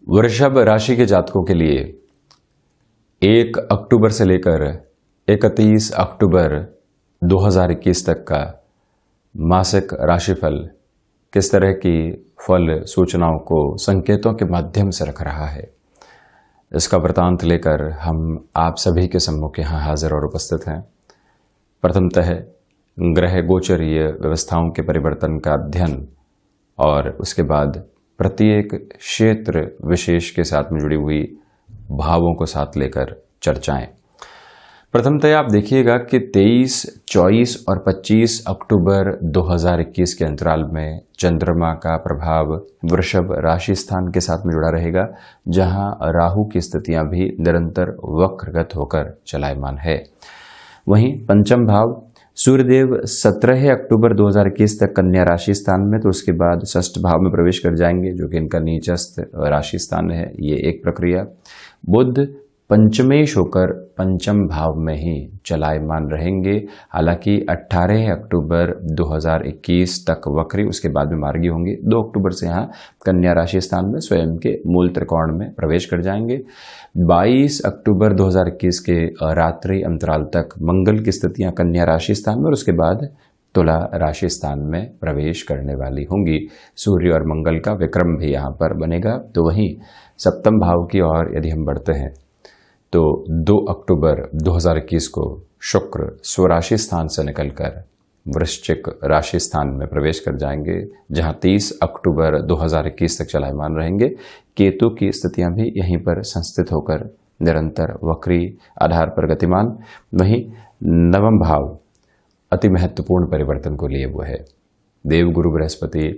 वृषभ राशि के जातकों के लिए 1 अक्टूबर से लेकर 31 अक्टूबर 2021 तक का मासिक राशिफल किस तरह की फल सूचनाओं को संकेतों के माध्यम से रख रहा है, इसका वृतांत लेकर हम आप सभी के सम्मुख यहाँ हाजिर और उपस्थित हैं। प्रथमतः ग्रह गोचरीय व्यवस्थाओं के परिवर्तन का अध्ययन और उसके बाद प्रत्येक क्षेत्र विशेष के साथ में जुड़ी हुई भावों को साथ लेकर चर्चाएं। प्रथमतः आप देखिएगा कि 23, 24 और 25 अक्टूबर 2021 के अंतराल में चंद्रमा का प्रभाव वृषभ राशि स्थान के साथ में जुड़ा रहेगा, जहां राहु की स्थितियां भी निरंतर वक्रगत होकर चलायमान है। वहीं पंचम भाव सूर्यदेव 17 अक्टूबर 2021 तक कन्या राशि स्थान में, तो उसके बाद षष्ठ भाव में प्रवेश कर जाएंगे, जो कि इनका नीचस्थ राशि स्थान है। ये एक प्रक्रिया। बुध पंचमेश होकर पंचम भाव में ही चलायमान रहेंगे। हालांकि 18 अक्टूबर 2021 तक वक्री, उसके बाद में मार्गी होंगे। 2 अक्टूबर से यहाँ कन्या राशि स्थान में स्वयं के मूल त्रिकोण में प्रवेश कर जाएंगे। 22 अक्टूबर 2021 के रात्रि अंतराल तक मंगल की स्थितियां कन्या राशि स्थान में और उसके बाद तुला राशि स्थान में प्रवेश करने वाली होंगी। सूर्य और मंगल का विक्रम भी यहाँ पर बनेगा। तो वहीं सप्तम भाव की ओर यदि हम बढ़ते हैं तो 2 अक्टूबर 2021 को शुक्र स्वराशि स्थान से निकलकर वृश्चिक राशि स्थान में प्रवेश कर जाएंगे, जहां 30 अक्टूबर 2021 तक चलायमान रहेंगे। केतु की स्थितियां भी यहीं पर संस्थित होकर निरंतर वक्री आधार पर गतिमान। वहीं नवम भाव अति महत्वपूर्ण परिवर्तन को लिए हुए है। देवगुरु बृहस्पति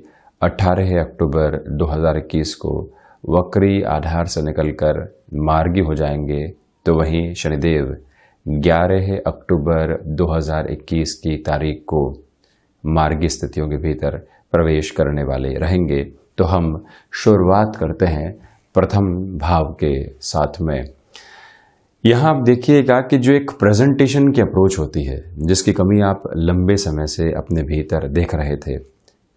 18 अक्टूबर 2021 को वक्री आधार से निकलकर मार्गी हो जाएंगे। तो वहीं शनिदेव 11 अक्टूबर 2021 की तारीख को मार्गी स्थितियों के भीतर प्रवेश करने वाले रहेंगे। तो हम शुरुआत करते हैं प्रथम भाव के साथ में। यहाँ आप देखिएगा कि जो एक प्रेजेंटेशन की अप्रोच होती है, जिसकी कमी आप लंबे समय से अपने भीतर देख रहे थे,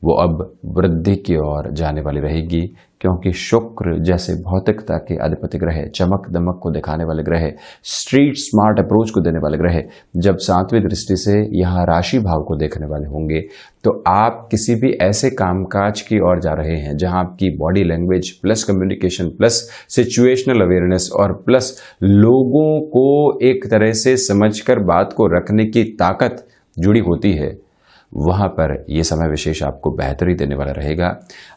वो अब वृद्धि की ओर जाने वाली रहेगी, क्योंकि शुक्र जैसे भौतिकता के अधिपति ग्रह, चमक दमक को दिखाने वाले ग्रह, स्ट्रीट स्मार्ट अप्रोच को देने वाले ग्रह, जब 7वीं दृष्टि से यहाँ राशि भाव को देखने वाले होंगे, तो आप किसी भी ऐसे कामकाज की ओर जा रहे हैं जहां आपकी body language plus communication plus situational awareness और प्लस लोगों को एक तरह से समझकर बात को रखने की ताकत जुड़ी होती है, वहां पर यह समय विशेष आपको बेहतरी देने वाला रहेगा।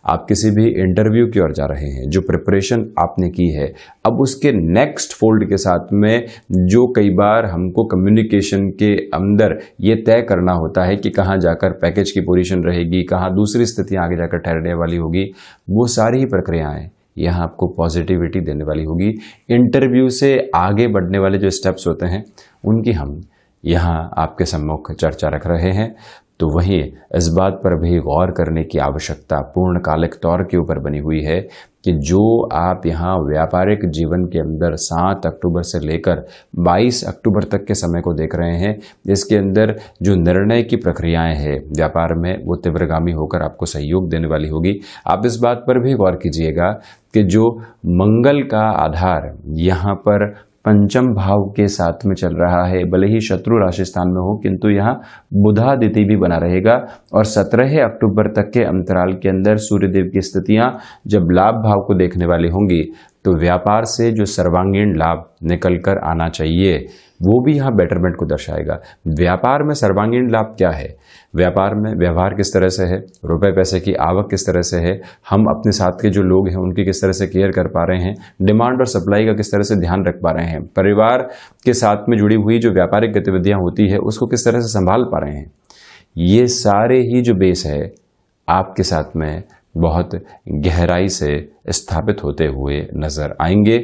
आप किसी भी इंटरव्यू की ओर जा रहे हैं, जो प्रिपरेशन आपने की है, अब उसके नेक्स्ट फोल्ड के साथ में जो कई बार हमको कम्युनिकेशन के अंदर ये तय करना होता है कि कहाँ जाकर पैकेज की पोजीशन रहेगी, कहाँ दूसरी स्थितियां आगे जाकर ठहरने वाली होगी, वो सारी ही प्रक्रियाएं यहाँ आपको पॉजिटिविटी देने वाली होगी। इंटरव्यू से आगे बढ़ने वाले जो स्टेप्स होते हैं, उनकी हम यहाँ आपके सम्मुख चर्चा रख रहे हैं। तो वहीं इस बात पर भी गौर करने की आवश्यकता पूर्णकालिक तौर के ऊपर बनी हुई है कि जो आप यहाँ व्यापारिक जीवन के अंदर 7 अक्टूबर से लेकर 22 अक्टूबर तक के समय को देख रहे हैं, इसके अंदर जो निर्णय की प्रक्रियाएं हैं व्यापार में, वो तीव्रगामी होकर आपको सहयोग देने वाली होगी। आप इस बात पर भी गौर कीजिएगा कि जो मंगल का आधार यहाँ पर पंचम भाव के साथ में चल रहा है, भले ही शत्रु राशि स्थान में हो, किंतु यहाँ बुधादिति भी बना रहेगा। और 17 अक्टूबर तक के अंतराल के अंदर सूर्यदेव की स्थितियां जब लाभ भाव को देखने वाली होंगी, तो व्यापार से जो सर्वांगीण लाभ निकल कर आना चाहिए, वो भी यहाँ बेटरमेंट को दर्शाएगा। व्यापार में सर्वांगीण लाभ क्या है, व्यापार में व्यवहार किस तरह से है, रुपए पैसे की आवक किस तरह से है, हम अपने साथ के जो लोग हैं उनकी किस तरह से केयर कर पा रहे हैं, डिमांड और सप्लाई का किस तरह से ध्यान रख पा रहे हैं, परिवार के साथ में जुड़ी हुई जो व्यापारिक गतिविधियां होती है उसको किस तरह से संभाल पा रहे हैं, ये सारे ही जो बेस है आपके साथ में बहुत गहराई से स्थापित होते हुए नजर आएंगे।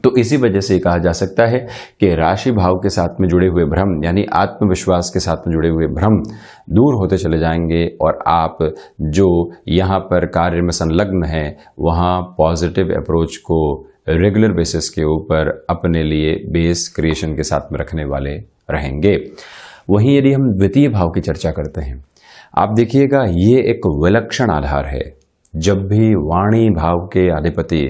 तो इसी वजह से कहा जा सकता है कि राशि भाव के साथ में जुड़े हुए भ्रम, यानी आत्मविश्वास के साथ में जुड़े हुए भ्रम दूर होते चले जाएंगे और आप जो यहाँ पर कार्य में संलग्न हैं वहाँ पॉजिटिव अप्रोच को रेगुलर बेसिस के ऊपर अपने लिए बेस क्रिएशन के साथ में रखने वाले रहेंगे। वहीं यदि हम द्वितीय भाव की चर्चा करते हैं, आप देखिएगा ये एक विलक्षण आधार है। जब भी वाणी भाव के अधिपति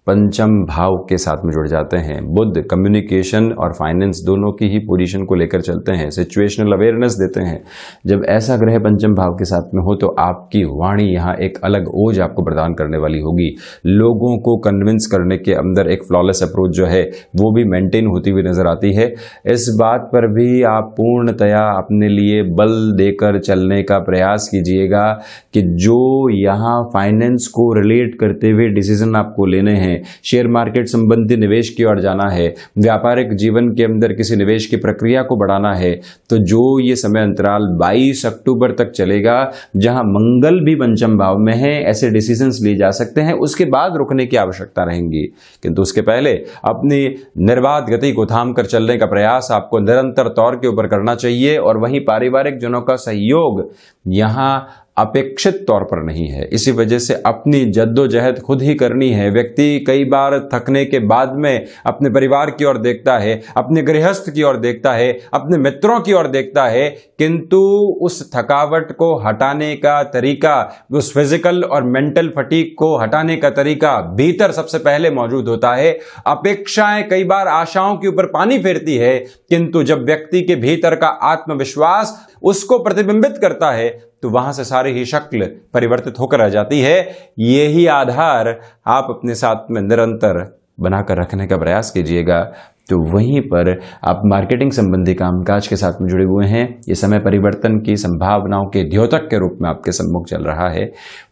पंचम भाव के साथ में जुड़ जाते हैं। बुध कम्युनिकेशन और फाइनेंस दोनों की ही पोजीशन को लेकर चलते हैं, सिचुएशनल अवेयरनेस देते हैं। जब ऐसा ग्रह पंचम भाव के साथ में हो तो आपकी वाणी यहाँ एक अलग ओज आपको प्रदान करने वाली होगी। लोगों को कन्विंस करने के अंदर एक फ्लॉलेस अप्रोच जो है वो भी मेंटेन होती हुई नजर आती है। इस बात पर भी आप पूर्णतया अपने लिए बल देकर चलने का प्रयास कीजिएगा कि जो यहाँ फाइनेंस को रिलेट करते हुए डिसीजन आपको लेने हैं, शेयर मार्केट संबंधी निवेश की ओर जाना है, व्यापारिक जीवन के अंदर किसी निवेश की प्रक्रिया को बढ़ाना है, तो जो ये समय अंतराल 22 अक्टूबर तक चलेगा, जहां मंगल भी पंचम भाव में है, ऐसे डिसीजंस लिए जा सकते हैं। उसके बाद रुकने की आवश्यकता रहेगी, किंतु उसके पहले अपनी निर्बाध गति को थाम कर चलने का प्रयास आपको निरंतर तौर के ऊपर करना चाहिए। और वहीं पारिवारिक जनों का सहयोग यहां अपेक्षित तौर पर नहीं है, इसी वजह से अपनी जद्दोजहद खुद ही करनी है। व्यक्ति कई बार थकने के बाद में अपने परिवार की ओर देखता है, अपने गृहस्थ की ओर देखता है, अपने मित्रों की ओर देखता है, किंतु उस थकावट को हटाने का तरीका, उस फिजिकल और मेंटल फटीग को हटाने का तरीका भीतर सबसे पहले मौजूद होता है। अपेक्षाएं कई बार आशाओं के ऊपर पानी फेरती है, किंतु जब व्यक्ति के भीतर का आत्मविश्वास उसको प्रतिबिंबित करता है तो वहां से सारी ही शक्ल परिवर्तित होकर आ जाती है। यही आधार आप अपने साथ में निरंतर बनाकर रखने का प्रयास कीजिएगा। तो वहीं पर आप मार्केटिंग संबंधी कामकाज के साथ में जुड़े हुए हैं, ये समय परिवर्तन की संभावनाओं के द्योतक के रूप में आपके सम्मुख चल रहा है।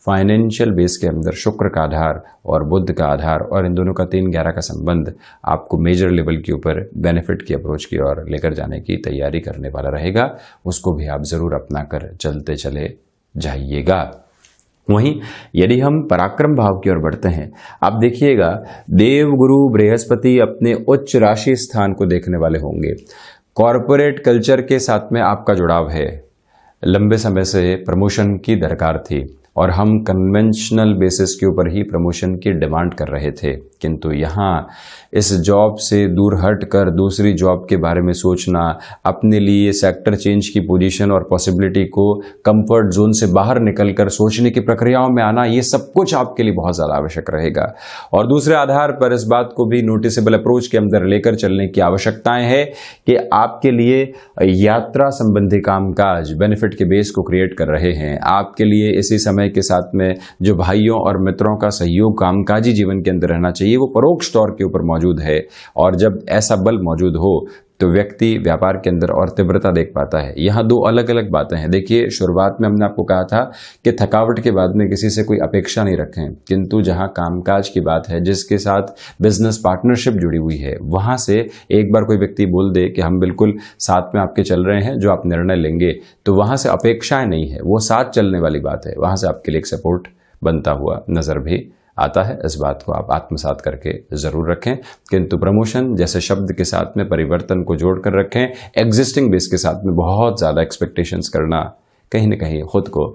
फाइनेंशियल बेस के अंदर शुक्र का आधार और बुध का आधार और इन दोनों का 3-11 का संबंध आपको मेजर लेवल के ऊपर बेनिफिट की अप्रोच की ओर लेकर जाने की तैयारी करने वाला रहेगा। उसको भी आप जरूर अपना कर चलते चले जाइएगा। वहीं यदि हम पराक्रम भाव की ओर बढ़ते हैं, आप देखिएगा देवगुरु बृहस्पति अपने उच्च राशि स्थान को देखने वाले होंगे। कॉरपोरेट कल्चर के साथ में आपका जुड़ाव है, लंबे समय से प्रमोशन की दरकार थी और हम कन्वेंशनल बेसिस के ऊपर ही प्रमोशन की डिमांड कर रहे थे, किंतु यहाँ इस जॉब से दूर हटकर दूसरी जॉब के बारे में सोचना, अपने लिए सेक्टर चेंज की पोजीशन और पॉसिबिलिटी को कंफर्ट जोन से बाहर निकलकर सोचने की प्रक्रियाओं में आना, ये सब कुछ आपके लिए बहुत ज़्यादा आवश्यक रहेगा। और दूसरे आधार पर इस बात को भी नोटिसेबल अप्रोच के अंदर लेकर चलने की आवश्यकताएं हैं कि आपके लिए यात्रा संबंधी कामकाज बेनिफिट के बेस को क्रिएट कर रहे हैं। आपके लिए इसी समय के साथ में जो भाइयों और मित्रों का सहयोग कामकाजी जीवन के अंदर रहना चाहिए, वो परोक्ष तौर के ऊपर मौजूद है। और जब ऐसा बल मौजूद हो तो व्यक्ति व्यापार के अंदर और तीव्रता देख पाता है। यहाँ 2 अलग अलग बातें हैं। देखिए, शुरुआत में हमने आपको कहा था कि थकावट के बाद में किसी से कोई अपेक्षा नहीं रखें, किंतु जहाँ कामकाज की बात है, जिसके साथ बिजनेस पार्टनरशिप जुड़ी हुई है, वहां से एक बार कोई व्यक्ति बोल दे कि हम बिल्कुल साथ में आपके चल रहे हैं, जो आप निर्णय लेंगे, तो वहां से अपेक्षाएं नहीं है, वो साथ चलने वाली बात है। वहां से आपके लिए एक सपोर्ट बनता हुआ नजर भी आता है। इस बात को आप आत्मसात करके जरूर रखें, किंतु प्रमोशन जैसे शब्द के साथ में परिवर्तन को जोड़कर रखें। एग्जिस्टिंग बेस के साथ में बहुत ज़्यादा एक्सपेक्टेशंस करना कहीं ना कहीं खुद को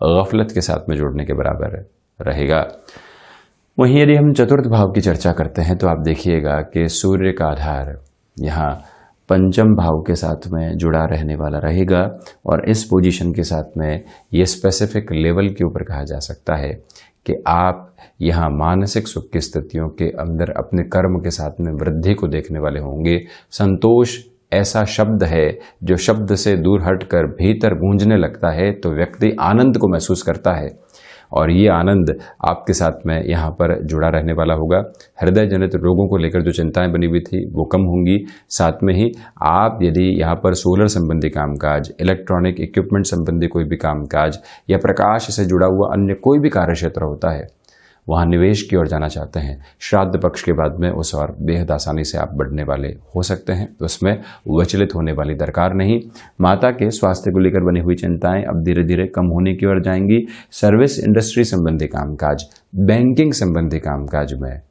गफलत के साथ में जोड़ने के बराबर रहेगा। वहीं यदि हम चतुर्थ भाव की चर्चा करते हैं तो आप देखिएगा कि सूर्य का आधार यहाँ पंचम भाव के साथ में जुड़ा रहने वाला रहेगा और इस पोजीशन के साथ में ये स्पेसिफिक लेवल के ऊपर कहा जा सकता है कि आप यहाँ मानसिक सुख की स्थितियों के अंदर अपने कर्म के साथ में वृद्धि को देखने वाले होंगे। संतोष ऐसा शब्द है जो शब्द से दूर हटकर भीतर गूंजने लगता है तो व्यक्ति आनंद को महसूस करता है और ये आनंद आपके साथ में यहाँ पर जुड़ा रहने वाला होगा। हृदय जनित रोगों को लेकर जो चिंताएं बनी हुई थी वो कम होंगी। साथ में ही आप यदि यहाँ पर सोलर संबंधी कामकाज, इलेक्ट्रॉनिक इक्विपमेंट संबंधी कोई भी कामकाज या प्रकाश से जुड़ा हुआ अन्य कोई भी कार्य क्षेत्र होता है, वहाँ निवेश की ओर जाना चाहते हैं, श्राद्ध पक्ष के बाद में उस और बेहद आसानी से आप बढ़ने वाले हो सकते हैं। तो उसमें विचलित होने वाली दरकार नहीं। माता के स्वास्थ्य को लेकर बनी हुई चिंताएं अब धीरे धीरे कम होने की ओर जाएंगी। सर्विस इंडस्ट्री संबंधी कामकाज, बैंकिंग संबंधी कामकाज में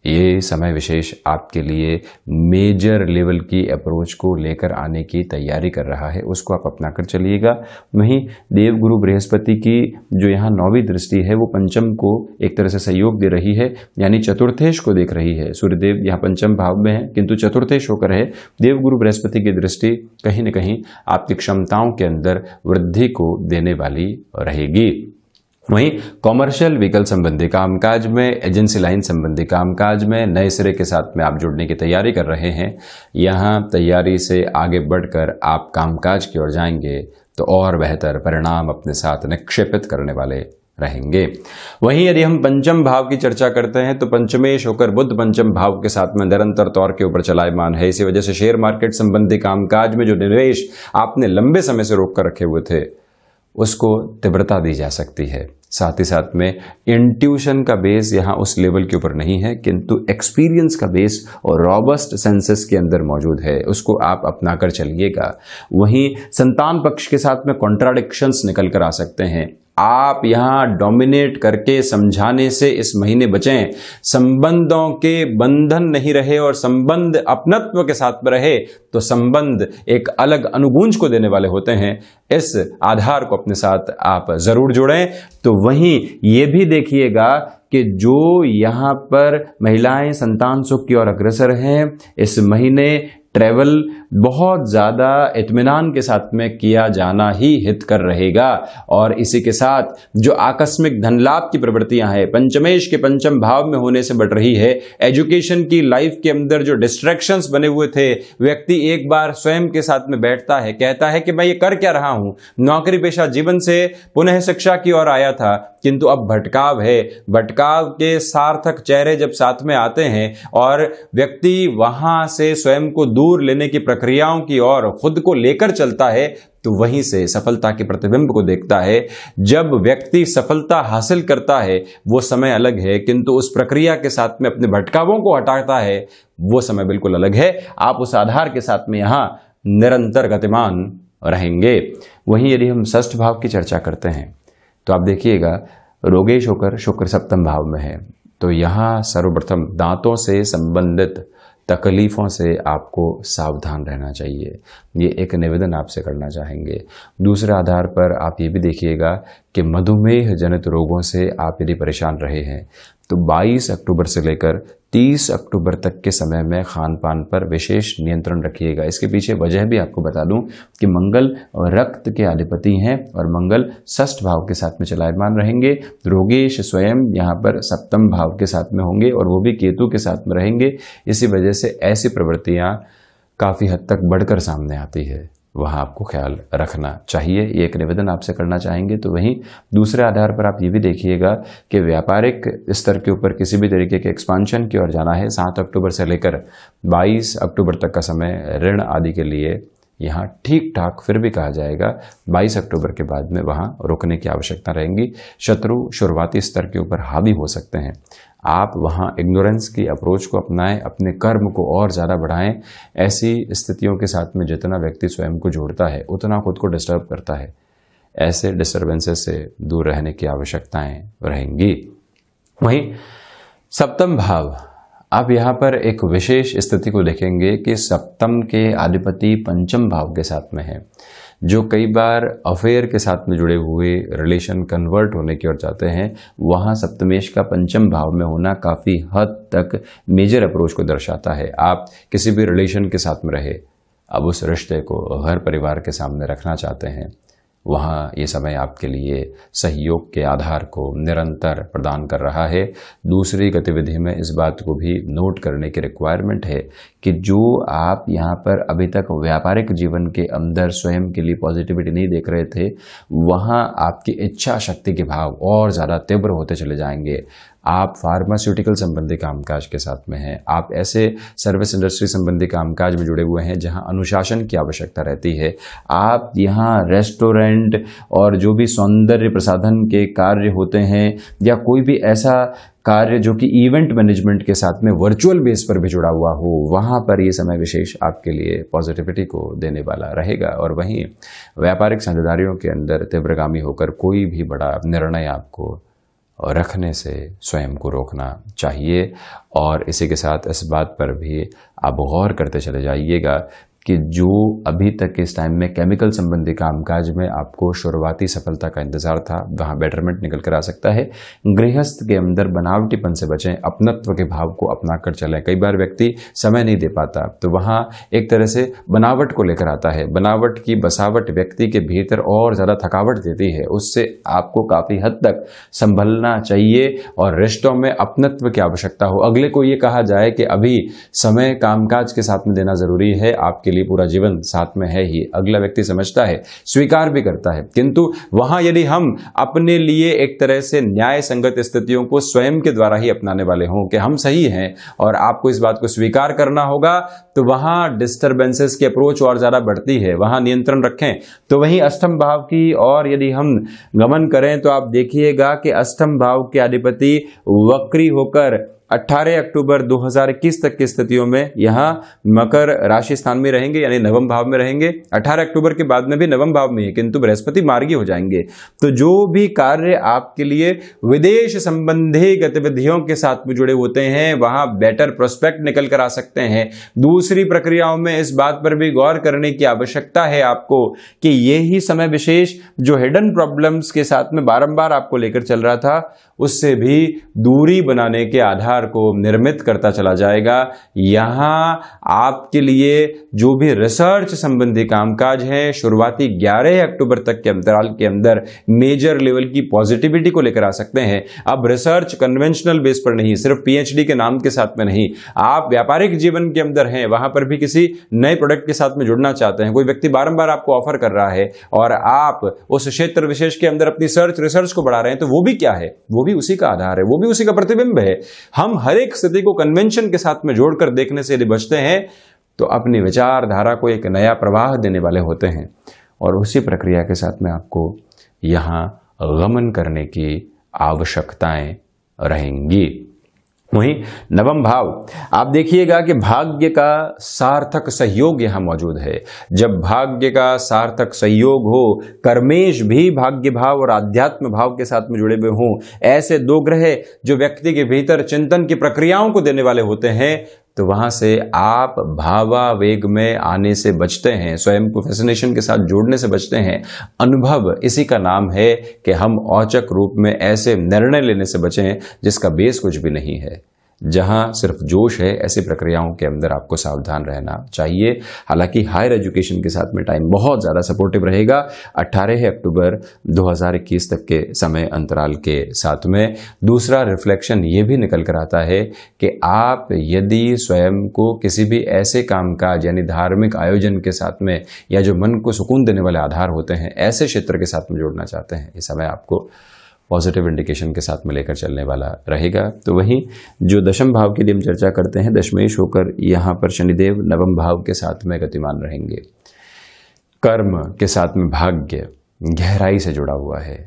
ये समय विशेष आपके लिए मेजर लेवल की अप्रोच को लेकर आने की तैयारी कर रहा है, उसको आप अपना कर चलिएगा। वहीं देवगुरु बृहस्पति की जो यहाँ 9वीं दृष्टि है वो पंचम को एक तरह से सहयोग दे रही है, यानी चतुर्थेश को देख रही है। सूर्यदेव यहाँ पंचम भाव में है किंतु चतुर्थेश होकर है। देवगुरु बृहस्पति की दृष्टि कहीं न कहीं आपकी क्षमताओं के अंदर वृद्धि को देने वाली रहेगी। वहीं कॉमर्शियल व्हीकल संबंधी कामकाज में, एजेंसी लाइन संबंधी कामकाज में नए सिरे के साथ में आप जुड़ने की तैयारी कर रहे हैं। यहां तैयारी से आगे बढ़कर आप कामकाज की ओर जाएंगे तो और बेहतर परिणाम अपने साथ निक्षेपित करने वाले रहेंगे। वहीं यदि हम पंचम भाव की चर्चा करते हैं तो पंचमेश होकर बुध पंचम भाव के साथ में निरंतर तौर के ऊपर चलायमान है। इसी वजह से शेयर मार्केट संबंधी कामकाज में जो निवेश आपने लंबे समय से रोक कर रखे हुए थे उसको तीव्रता दी जा सकती है। साथ ही साथ में इंट्यूशन का बेस यहाँ उस लेवल के ऊपर नहीं है, किंतु एक्सपीरियंस का बेस और रॉबस्ट सेंसेस के अंदर मौजूद है, उसको आप अपना कर चलिएगा। वहीं संतान पक्ष के साथ में कॉन्ट्राडिक्शंस निकल कर आ सकते हैं। आप यहां डोमिनेट करके समझाने से इस महीने बचें। संबंधों के बंधन नहीं रहे और संबंध अपनत्व के साथ में रहे तो संबंध एक अलग अनुगूंज को देने वाले होते हैं। इस आधार को अपने साथ आप जरूर जोड़ें। तो वहीं ये भी देखिएगा कि जो यहां पर महिलाएं संतान सुख की ओर अग्रसर हैं, इस महीने ट्रैवल बहुत ज्यादा इत्मीनान के साथ में किया जाना ही हित कर रहेगा। और इसी के साथ जो आकस्मिक धन लाभ की प्रवृत्तियां हैं पंचमेश के पंचम भाव में होने से बढ़ रही है। एजुकेशन की लाइफ के अंदर जो डिस्ट्रैक्शंस बने हुए थे, व्यक्ति एक बार स्वयं के साथ में बैठता है, कहता है कि मैं ये कर क्या रहा हूं। नौकरी पेशा जीवन से पुनः शिक्षा की ओर आया था, किंतु अब भटकाव है। भटकाव के सार्थक चेहरे जब साथ में आते हैं और व्यक्ति वहां से स्वयं को दूर लेने की प्रक्रियाओं की ओर खुद को लेकर चलता है तो वहीं से सफलता के प्रतिबिंब को देखता है। जब व्यक्ति सफलता हासिल करता है वो समय अलग है, किंतु उस प्रक्रिया के साथ में अपने भटकावों को हटाता है वो समय बिल्कुल अलग है। आप उस आधार के साथ में यहां निरंतर गतिमान रहेंगे। वहीं यदि हम षष्ठ भाव की चर्चा करते हैं तो आप देखिएगा रोगेश होकर शुक्र सप्तम भाव में है, तो यहां सर्वप्रथम दांतों से संबंधित तकलीफों से आपको सावधान रहना चाहिए। ये एक निवेदन आपसे करना चाहेंगे। दूसरे आधार पर आप ये भी देखिएगा कि मधुमेह जनित रोगों से आप यदि परेशान रहे हैं तो 22 अक्टूबर से लेकर 30 अक्टूबर तक के समय में खान पान पर विशेष नियंत्रण रखिएगा। इसके पीछे वजह भी आपको बता दूं कि मंगल रक्त के अधिपति हैं और मंगल षष्ठ भाव के साथ में चलायमान रहेंगे। रोगेश स्वयं यहाँ पर सप्तम भाव के साथ में होंगे और वो भी केतु के साथ में रहेंगे। इसी वजह से ऐसी प्रवृत्तियां काफी हद तक बढ़कर सामने आती है, वहां आपको ख्याल रखना चाहिए। ये एक निवेदन आपसे करना चाहेंगे। तो वहीं दूसरे आधार पर आप ये भी देखिएगा कि व्यापारिक स्तर के ऊपर किसी भी तरीके के एक्सपांशन की ओर जाना है। 7 अक्टूबर से लेकर 22 अक्टूबर तक का समय ऋण आदि के लिए यहाँ ठीक ठाक फिर भी कहा जाएगा। 22 अक्टूबर के बाद में वहाँ रुकने की आवश्यकता रहेगी। शत्रु शुरुआती स्तर के ऊपर हावी हो सकते हैं। आप वहाँ इग्नोरेंस की अप्रोच को अपनाएं, अपने कर्म को और ज़्यादा बढ़ाएं। ऐसी स्थितियों के साथ में जितना व्यक्ति स्वयं को जोड़ता है उतना खुद को डिस्टर्ब करता है। ऐसे डिस्टर्बेंसेस से दूर रहने की आवश्यकताएं रहेंगी। वहीं सप्तम भाव, आप यहाँ पर एक विशेष स्थिति को देखेंगे कि सप्तम के अधिपति पंचम भाव के साथ में है। जो कई बार अफेयर के साथ में जुड़े हुए रिलेशन कन्वर्ट होने की ओर जाते हैं, वहाँ सप्तमेश का पंचम भाव में होना काफ़ी हद तक मेजर अप्रोच को दर्शाता है। आप किसी भी रिलेशन के साथ में रहे, अब उस रिश्ते को हर परिवार के सामने रखना चाहते हैं, वहाँ ये समय आपके लिए सहयोग के आधार को निरंतर प्रदान कर रहा है। दूसरी गतिविधि में इस बात को भी नोट करने की रिक्वायरमेंट है कि जो आप यहाँ पर अभी तक व्यापारिक जीवन के अंदर स्वयं के लिए पॉजिटिविटी नहीं देख रहे थे, वहाँ आपकी इच्छा शक्ति के भाव और ज़्यादा तीव्र होते चले जाएंगे। आप फार्मास्यूटिकल संबंधी कामकाज के साथ में हैं, आप ऐसे सर्विस इंडस्ट्री संबंधी कामकाज में जुड़े हुए हैं जहां अनुशासन की आवश्यकता रहती है। आप यहां रेस्टोरेंट और जो भी सौंदर्य प्रसाधन के कार्य होते हैं या कोई भी ऐसा कार्य जो कि इवेंट मैनेजमेंट के साथ में वर्चुअल बेस पर भी जुड़ा हुआ हो, वहां पर ये समय विशेष आपके लिए पॉजिटिविटी को देने वाला रहेगा। और वहीं व्यापारिक साझेदारियों के अंदर तीव्रगामी होकर कोई भी बड़ा निर्णय आपको रखने से स्वयं को रोकना चाहिए। और इसी के साथ इस बात पर भी आप गौर करते चले जाइएगा कि जो अभी तक इस टाइम में केमिकल संबंधी कामकाज में आपको शुरुआती सफलता का इंतजार था, वहां बेटरमेंट निकल कर आ सकता है। गृहस्थ के अंदर बनावटीपन से बचें, अपनत्व के भाव को अपना कर चलें। कई बार व्यक्ति समय नहीं दे पाता, तो वहां एक तरह से बनावट को लेकर आता है। बनावट की बसावट व्यक्ति के भीतर और ज्यादा थकावट देती है, उससे आपको काफी हद तक संभलना चाहिए और रिश्तों में अपनत्व की आवश्यकता हो। अगले को ये कहा जाए कि अभी समय कामकाज के साथ में देना जरूरी है, आपके लिए पूरा जीवन साथ में है ही, अगला व्यक्ति समझता है, स्वीकार भी करता है। किंतु वहां यदि हम अपने लिए एक तरह से न्याय संगत स्थितियों को स्वयं के द्वारा ही अपनाने वाले हों कि हम सही हैं और आपको इस बात को स्वीकार करना होगा, तो वहां डिस्टर्बेंसेस की अप्रोच और ज्यादा बढ़ती है, वहां नियंत्रण रखें। तो वहीं अष्टम भाव की और यदि हम गमन करें तो आप देखिएगा कि अष्टम भाव के अधिपति वक्री होकर 18 अक्टूबर 2021 तक की स्थितियों में यहां मकर राशि स्थान में रहेंगे, यानी नवम भाव में रहेंगे। 18 अक्टूबर के बाद में भी नवम भाव में है, किंतु बृहस्पति मार्गी हो जाएंगे। तो जो भी कार्य आपके लिए विदेश संबंधी गतिविधियों के साथ में जुड़े होते हैं, वहां बेटर प्रोस्पेक्ट निकल कर आ सकते हैं। दूसरी प्रक्रियाओं में इस बात पर भी गौर करने की आवश्यकता है आपको कि ये ही समय विशेष जो हिडन प्रॉब्लम्स के साथ में बारंबार आपको लेकर चल रहा था, उससे भी दूरी बनाने के आधार को निर्मित करता चला जाएगा। यहां आपके लिए जो भी रिसर्च संबंधी कामकाज है, शुरुआती 11 अक्टूबर तक के अंतराल के अंदर मेजर लेवल की पॉजिटिविटी को लेकर आ सकते हैं। अब रिसर्च कन्वेंशनल बेस पर नहीं, सिर्फ पीएचडी के नाम के साथ में नहीं, आप व्यापारिक जीवन के अंदर हैं, वहां पर भी किसी नए प्रोडक्ट के साथ में जुड़ना चाहते हैं, कोई व्यक्ति बारंबार आपको ऑफर कर रहा है और आप उस क्षेत्र विशेष के अंदर अपनी रिसर्च को बढ़ा रहे हैं, तो वो भी क्या है, वो भी उसी का आधार है, वो भी उसी का प्रतिबिंब है। हम हर एक स्थिति को कन्वेंशन के साथ में जोड़कर देखने से यदि बचते हैं तो अपनी विचारधारा को एक नया प्रवाह देने वाले होते हैं, और उसी प्रक्रिया के साथ में आपको यहां गमन करने की आवश्यकताएं रहेंगी। वहीं नवम भाव, आप देखिएगा कि भाग्य का सार्थक सहयोग यहां मौजूद है। जब भाग्य का सार्थक सहयोग हो, कर्मेश भी भाग्य भाव और आध्यात्म भाव के साथ में जुड़े हुए हों, ऐसे दो ग्रह जो व्यक्ति के भीतर चिंतन की प्रक्रियाओं को देने वाले होते हैं, तो वहां से आप भावावेग में आने से बचते हैं, स्वयं को फैसिनेशन के साथ जोड़ने से बचते हैं। अनुभव इसी का नाम है कि हम औचक रूप में ऐसे निर्णय लेने से बचें जिसका बेस कुछ भी नहीं है। जहां सिर्फ जोश है, ऐसी प्रक्रियाओं के अंदर आपको सावधान रहना चाहिए। हालांकि हायर एजुकेशन के साथ में टाइम बहुत ज़्यादा सपोर्टिव रहेगा 18 अक्टूबर 2021 तक के समय अंतराल के साथ में। दूसरा रिफ्लेक्शन ये भी निकल कर आता है कि आप यदि स्वयं को किसी भी ऐसे कामकाज यानी धार्मिक आयोजन के साथ में, या जो मन को सुकून देने वाले आधार होते हैं, ऐसे क्षेत्र के साथ में जोड़ना चाहते हैं, इस समय आपको पॉजिटिव इंडिकेशन के साथ में लेकर चलने वाला रहेगा। तो वहीं जो दशम भाव की हम चर्चा करते हैं, दशमेश होकर यहाँ पर शनिदेव नवम भाव के साथ में गतिमान रहेंगे। कर्म के साथ में भाग्य गहराई से जुड़ा हुआ है।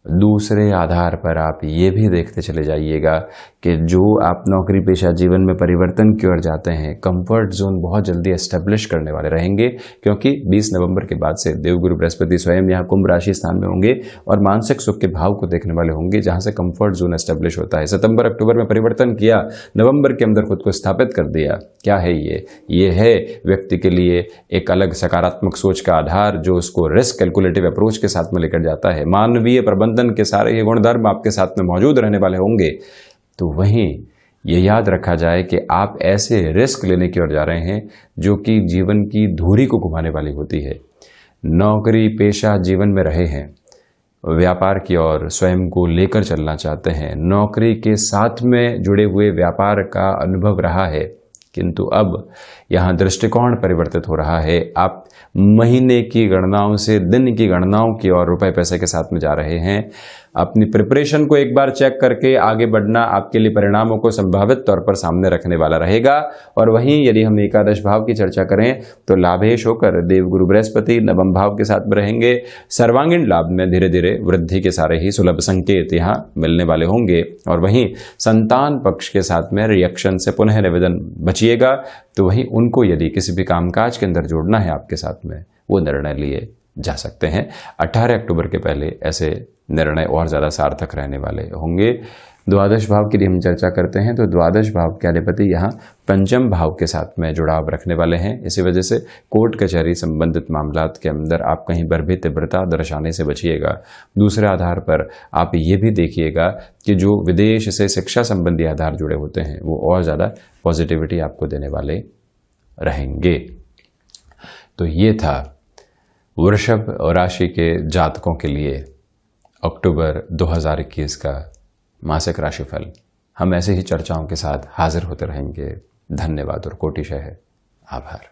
दूसरे आधार पर आप ये भी देखते चले जाइएगा कि जो आप नौकरी पेशा जीवन में परिवर्तन की ओर जाते हैं, कंफर्ट जोन बहुत जल्दी एस्टेब्लिश करने वाले रहेंगे, क्योंकि 20 नवंबर के बाद से देवगुरु बृहस्पति स्वयं यहाँ कुंभ राशि स्थान में होंगे और मानसिक सुख के भाव को देखने वाले होंगे, जहां से कंफर्ट जोन एस्टेब्लिश होता है। सितंबर अक्टूबर में परिवर्तन किया, नवंबर के अंदर खुद को स्थापित कर दिया। क्या है ये है व्यक्ति के लिए एक अलग सकारात्मक सोच का आधार, जो उसको रिस्क कैलकुलेटिव अप्रोच के साथ में लेकर जाता है। मानवीय प्रबंधन के सारे ये गुणधर्म आपके साथ में मौजूद रहने वाले होंगे। तो वहीं ये याद रखा जाए कि आप ऐसे रिस्क लेने की ओर जा रहे हैं जो कि जीवन की धुरी को घुमाने वाली होती है। नौकरी पेशा जीवन में रहे हैं, व्यापार की ओर स्वयं को लेकर चलना चाहते हैं, नौकरी के साथ में जुड़े हुए व्यापार का अनुभव रहा है, किंतु अब यहाँ दृष्टिकोण परिवर्तित हो रहा है। आप महीने की गणनाओं से दिन की गणनाओं की और रुपए पैसे के साथ में जा रहे हैं। अपनी प्रिपरेशन को एक बार चेक करके आगे बढ़ना आपके लिए परिणामों को संभावित तौर पर सामने रखने वाला रहेगा। और वहीं यदि हम एकादश भाव की चर्चा करें तो लाभेश होकर देवगुरु बृहस्पति नवम भाव के साथ में रहेंगे। सर्वांगीण लाभ में धीरे धीरे वृद्धि के सारे ही सुलभ संकेत यहाँ मिलने वाले होंगे। और वहीं संतान पक्ष के साथ में रिएक्शन से पुनः निवेदन बचिएगा, तो वहीं उनको यदि किसी भी कामकाज के अंदर जोड़ना है आपके साथ में, वो निर्णय लिए जा सकते हैं। 18 अक्टूबर के पहले ऐसे निर्णय और ज़्यादा सार्थक रहने वाले होंगे। द्वादश भाव की हम चर्चा करते हैं तो द्वादश भाव के अधिपति यहाँ पंचम भाव के साथ में जुड़ाव रखने वाले हैं। इसी वजह से कोर्ट कचहरी संबंधित मामलात के अंदर आप कहीं पर भी तीव्रता दर्शाने से बचिएगा। दूसरे आधार पर आप ये भी देखिएगा कि जो विदेश से शिक्षा संबंधी आधार जुड़े होते हैं वो और ज़्यादा पॉजिटिविटी आपको देने वाले रहेंगे। तो ये था वृषभ राशि के जातकों के लिए अक्टूबर 2021 का मासिक राशिफल। हम ऐसे ही चर्चाओं के साथ हाजिर होते रहेंगे। धन्यवाद और कोटिशः आभार।